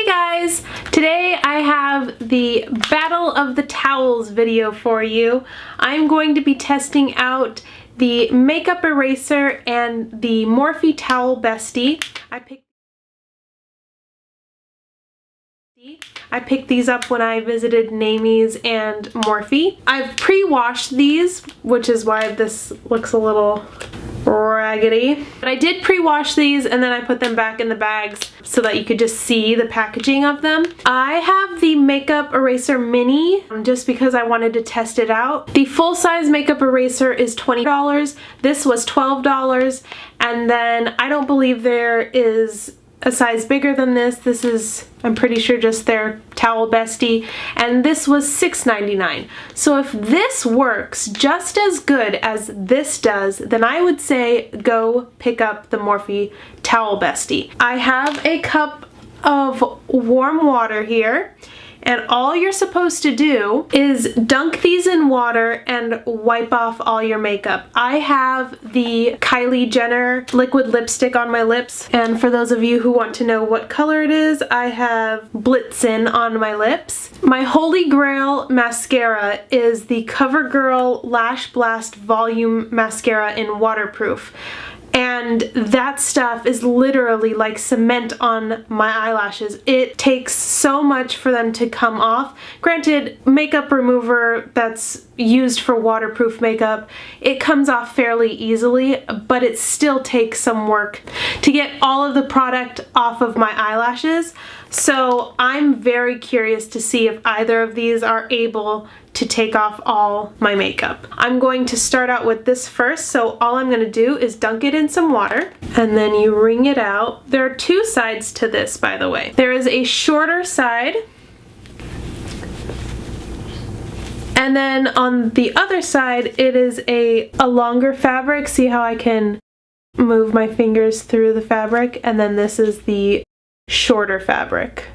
guys! Today I have the Battle of the Towels video for you. I'm going to be testing out the makeup eraser and the Morphe towel Bestie. I picked these up when I visited NAIMIE'S and Morphe. I've pre-washed these, which is why this looks a little raggedy. But I did pre-wash these and then I put them back in the bags so that you could just see the packaging of them. I have the makeup eraser mini just because I wanted to test it out. The full-size makeup eraser is $20. This was $12. And then I don't believe there is a size bigger than this. This is, I'm pretty sure, just their towel Bestie, and this was $6.99. So if this works just as good as this does, then I would say go pick up the Morphe towel Bestie. I have a cup of warm water here, and all you're supposed to do is dunk these in water and wipe off all your makeup. I have the Kylie Jenner liquid lipstick on my lips, and for those of you who want to know what color it is, I have Blitzen on my lips. My holy grail mascara is the CoverGirl Lash Blast Volume Mascara in waterproof. And that stuff is literally like cement on my eyelashes. It takes so much for them to come off. Granted, makeup remover that's used for waterproof makeup, it comes off fairly easily, but it still takes some work to get all of the product off of my eyelashes. So I'm very curious to see if either of these are able to take off all my makeup. I'm going to start out with this first, so all I'm going to do is dunk it in some water and then you wring it out. There are two sides to this, by the way. There is a shorter side, and then on the other side it is a longer fabric. See how I can move my fingers through the fabric? And then this is the shorter fabric.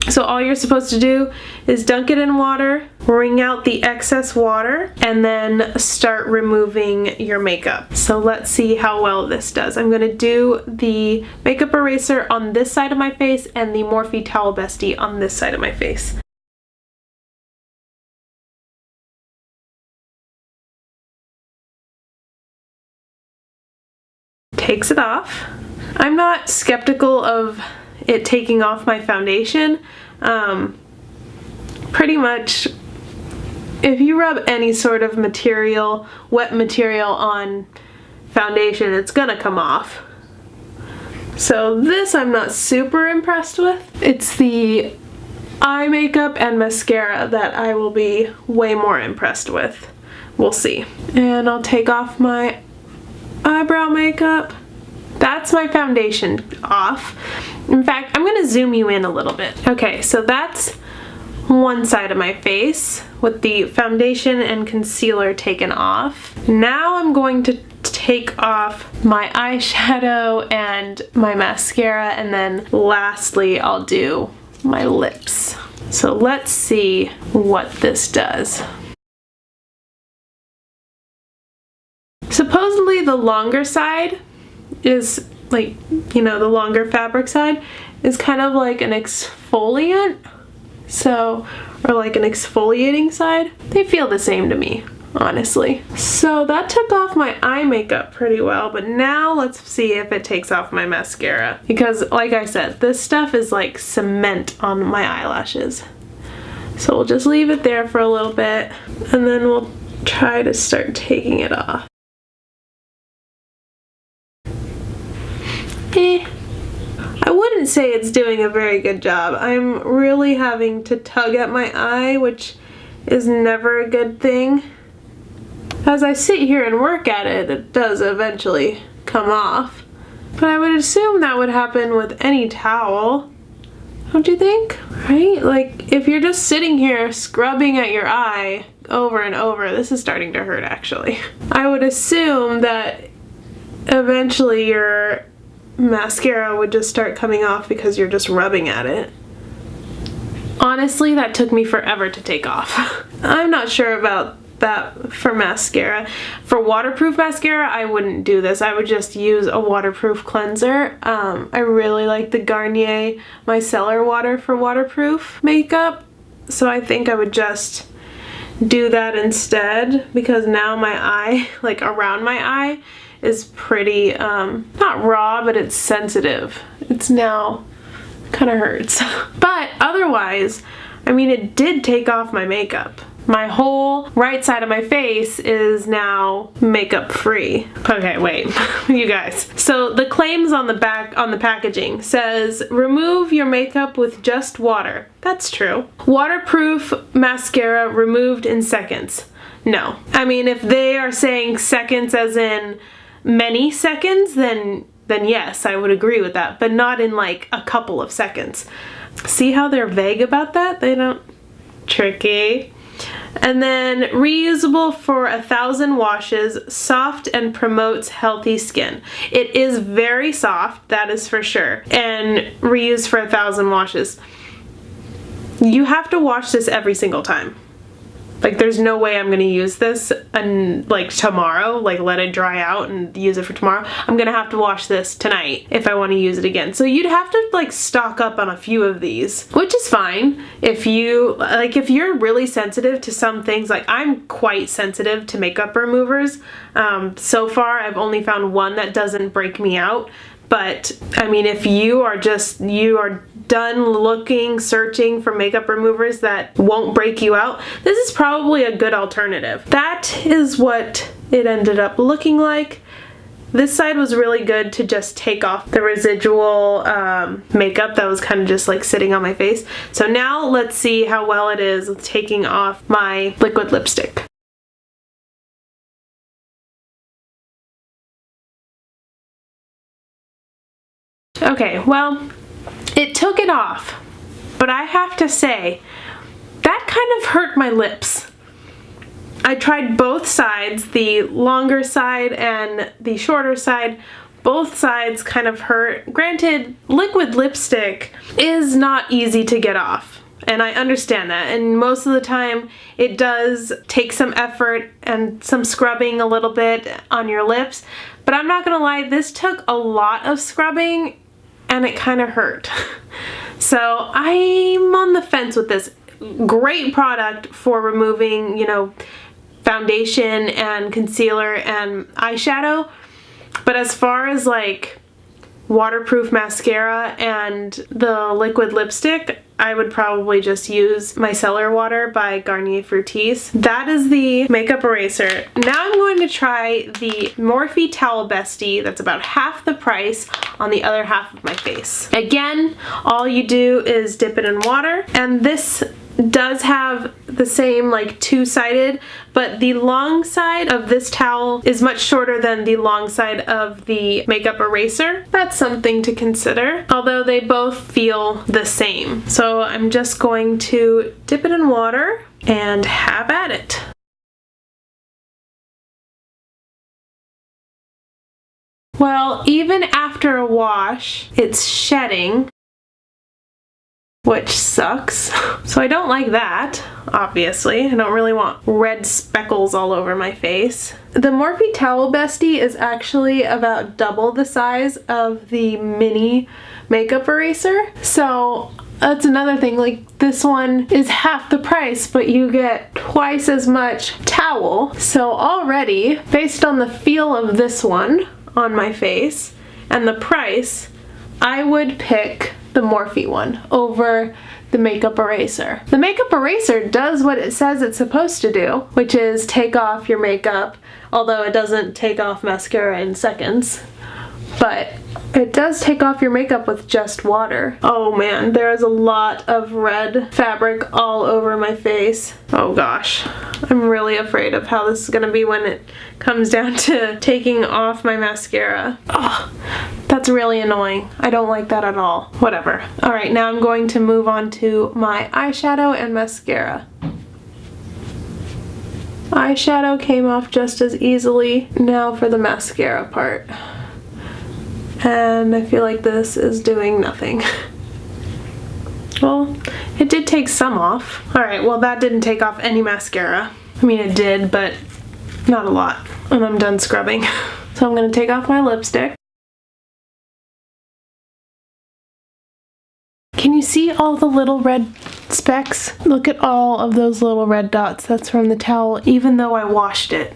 So all you're supposed to do is dunk it in water, wring out the excess water, and then start removing your makeup. So let's see how well this does. I'm going to do the makeup eraser on this side of my face and the Morphe towel Bestie on this side of my face. Takes it off. I'm not skeptical of it taking off my foundation. Pretty much if you rub any sort of material, wet material on foundation, it's gonna come off. So this I'm not super impressed with. It's the eye makeup and mascara that I will be way more impressed with. We'll see. And I'll take off my eyebrow makeup. That's my foundation off. In fact, I'm going to zoom you in a little bit. Okay, so that's one side of my face with the foundation and concealer taken off. Now I'm going to take off my eyeshadow and my mascara, and then lastly I'll do my lips. So let's see what this does. Supposedly the longer side is like, you know, the longer fabric side is kind of like an exfoliant, so, or like an exfoliating side. They feel the same to me, honestly. So that took off my eye makeup pretty well, but now let's see if it takes off my mascara, because like I said, this stuff is like cement on my eyelashes. So we'll just leave it there for a little bit and then we'll try to start taking it off. I wouldn't say it's doing a very good job. I'm really having to tug at my eye, which is never a good thing. As I sit here and work at it, it does eventually come off. But I would assume that would happen with any towel, don't you think? Right? Like, if you're just sitting here scrubbing at your eye over and over, this is starting to hurt actually. I would assume that eventually your mascara would just start coming off because you're just rubbing at it. Honestly, that took me forever to take off. I'm not sure about that for mascara. For waterproof mascara, I wouldn't do this. I would just use a waterproof cleanser. I really like the Garnier Micellar Water for waterproof makeup, so I think I would just do that instead, because now my eye, like around my eye, is pretty, not raw, but it's sensitive. It's now kind of hurts. But otherwise, I mean, it did take off my makeup. My whole right side of my face is now makeup free. Okay, wait, you guys. So the claims on the back, on the packaging says, remove your makeup with just water. That's true. Waterproof mascara removed in seconds. No. I mean, if they are saying seconds as in many seconds, then yes, I would agree with that, but not in like a couple of seconds. See how they're vague about that? They don't... Tricky. And then reusable for 1,000 washes, soft and promotes healthy skin. It is very soft, that is for sure, and reused for 1,000 washes. You have to wash this every single time. Like, there's no way I'm gonna use this and like tomorrow, like let it dry out and use it for tomorrow. I'm gonna have to wash this tonight if I want to use it again. So you'd have to like stock up on a few of these, which is fine if you like, if you're really sensitive to some things. Like, I'm quite sensitive to makeup removers. So far I've only found one that doesn't break me out. But I mean, if you are done looking, searching for makeup removers that won't break you out, this is probably a good alternative. That is what it ended up looking like. This side was really good to just take off the residual makeup that was kind of just like sitting on my face. So now let's see how well it is with taking off my liquid lipstick. Okay, well, it took it off, but I have to say, that kind of hurt my lips. I tried both sides, the longer side and the shorter side. Both sides kind of hurt. Granted, liquid lipstick is not easy to get off, and I understand that, and most of the time it does take some effort and some scrubbing a little bit on your lips, but I'm not gonna lie, this took a lot of scrubbing and it kind of hurt. So I'm on the fence with this. Great product for removing, you know, foundation and concealer and eyeshadow, but as far as like waterproof mascara and the liquid lipstick, I would probably just use Micellar Water by Garnier Fructis. That is the makeup eraser. Now I'm going to try the Morphe Towel Bestie. That's about half the price on the other half of my face. Again, all you do is dip it in water, and this does have the same like two-sided, but the long side of this towel is much shorter than the long side of the makeup eraser. That's something to consider, although they both feel the same. So I'm just going to dip it in water and have at it. Well, even after a wash, it's shedding, which sucks. So I don't like that, obviously. I don't really want red speckles all over my face. The Morphe Towel Bestie is actually about double the size of the mini makeup eraser. So that's another thing, like this one is half the price, but you get twice as much towel. So already, based on the feel of this one on my face and the price, I would pick the Morphe one over the makeup eraser. The makeup eraser does what it says it's supposed to do, which is take off your makeup, although it doesn't take off mascara in seconds. But it does take off your makeup with just water. Oh man, there is a lot of red fabric all over my face. Oh gosh, I'm really afraid of how this is gonna be when it comes down to taking off my mascara. Oh, that's really annoying. I don't like that at all. Whatever. All right, now I'm going to move on to my eyeshadow and mascara. Eyeshadow came off just as easily. Now for the mascara part. And I feel like this is doing nothing. Well, it did take some off. Alright, well that didn't take off any mascara. I mean, it did, but not a lot. And I'm done scrubbing. So I'm gonna take off my lipstick. Can you see all the little red specks? Look at all of those little red dots. That's from the towel, even though I washed it.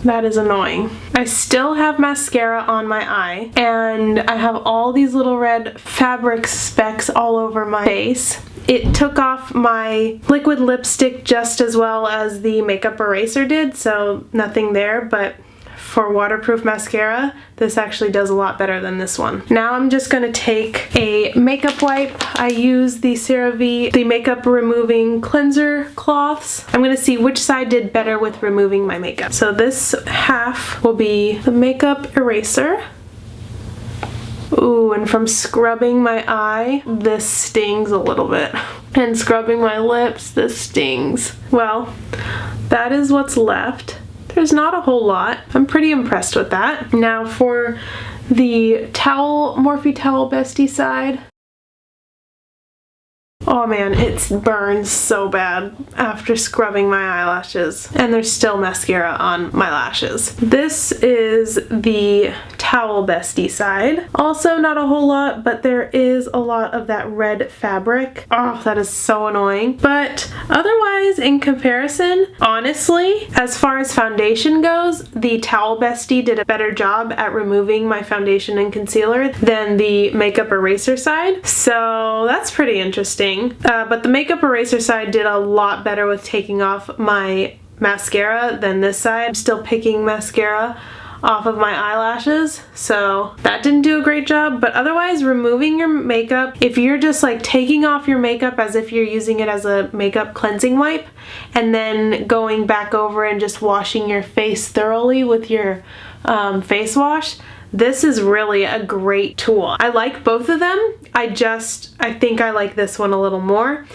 That is annoying. I still have mascara on my eye, and I have all these little red fabric specks all over my face. It took off my liquid lipstick just as well as the makeup eraser did, so nothing there, but for waterproof mascara, this actually does a lot better than this one. Now I'm just gonna take a makeup wipe. I use the CeraVe, the makeup removing cleanser cloths. I'm gonna see which side did better with removing my makeup. So this half will be the makeup eraser. Ooh, and from scrubbing my eye, this stings a little bit. And scrubbing my lips, this stings. Well, that is what's left. There's not a whole lot. I'm pretty impressed with that. Now for the towel, Morphe Towel Bestie side. Oh man, it burns so bad after scrubbing my eyelashes. And there's still mascara on my lashes. This is the Towel Bestie side. Also not a whole lot, but there is a lot of that red fabric. Oh, that is so annoying. But otherwise, in comparison, honestly, as far as foundation goes, the Towel Bestie did a better job at removing my foundation and concealer than the makeup eraser side. So that's pretty interesting. But the makeup eraser side did a lot better with taking off my mascara than this side. I'm still picking mascara off of my eyelashes, so that didn't do a great job. But otherwise, removing your makeup, if you're just like taking off your makeup as if you're using it as a makeup cleansing wipe, and then going back over and just washing your face thoroughly with your face wash, this is really a great tool. I like both of them. I think I like this one a little more.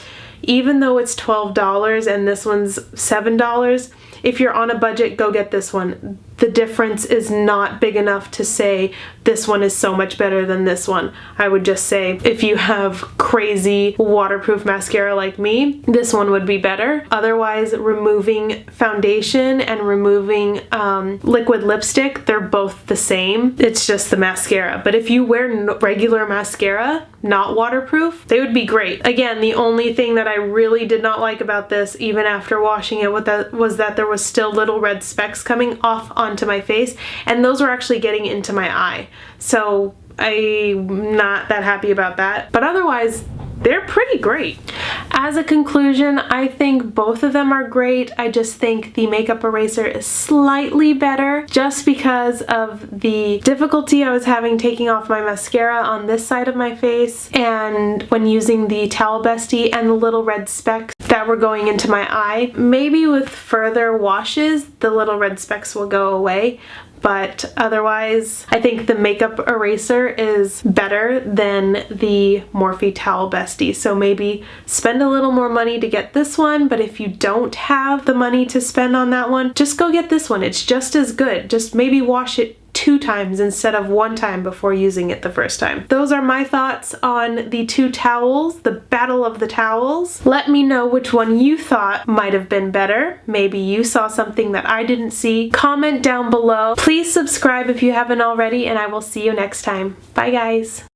Even though it's $12 and this one's $7, if you're on a budget, go get this one. The difference is not big enough to say this one is so much better than this one. I would just say if you have crazy waterproof mascara like me, this one would be better. Otherwise, removing foundation and removing liquid lipstick, they're both the same. It's just the mascara. But if you wear regular mascara, not waterproof, they would be great. Again, the only thing that I really did not like about this, even after washing it, was that there was still little red specks coming off onto my face, and those were actually getting into my eye. So I'm not that happy about that. But otherwise, they're pretty great. As a conclusion, I think both of them are great. I just think the makeup eraser is slightly better just because of the difficulty I was having taking off my mascara on this side of my face, and when using the Towel Bestie, and the little red specks that were going into my eye. Maybe with further washes, the little red specks will go away. But otherwise, I think the makeup eraser is better than the Morphe Towel Bestie. So maybe spend a little more money to get this one, but if you don't have the money to spend on that one, just go get this one. It's just as good. Just maybe wash it 2 times instead of 1 time before using it the first time. Those are my thoughts on the 2 towels, the battle of the towels. Let me know which one you thought might have been better. Maybe you saw something that I didn't see. Comment down below. Please subscribe if you haven't already, and I will see you next time. Bye guys.